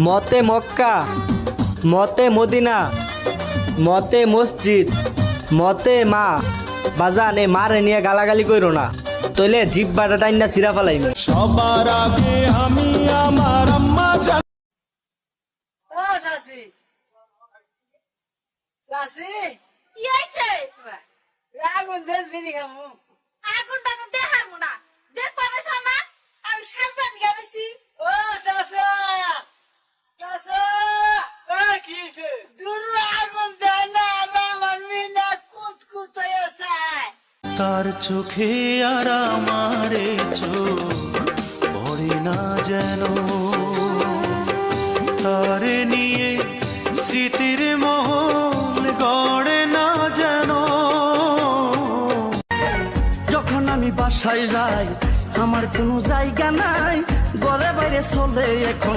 মতে মক্কা, মতে মদিনা, মতে মসজিদ, মতে মা। বাজান এ মারে নিয়ে গালাগালি কইরো না, তইলে জিব্বাটা টাইনা ছিঁড়া ফেলাইনি। সবার আগে আমি আমার আম্মা জান। ও চাচি, চাচি, কি হয়েছে? আগুন দেন বিড়ি খামু। আগুন টাগুন দেখাবো না, দেখ পারিস না আমি সাজবান গেছি। ও চাচা, চাচা, কি হয়েছে? দূর আগুন দেন না, আমার মিনা কুতকুত হয়েছে। তার চোখে আর আমারে চোখ পড়ে না যেন, তারে নিয়ে স্মৃতির মহল গড়ে না যেন। যখন আমি বাসায় যাই আমার কোনো জায়গা নাই, ঘরে বাইরে চলে এখন।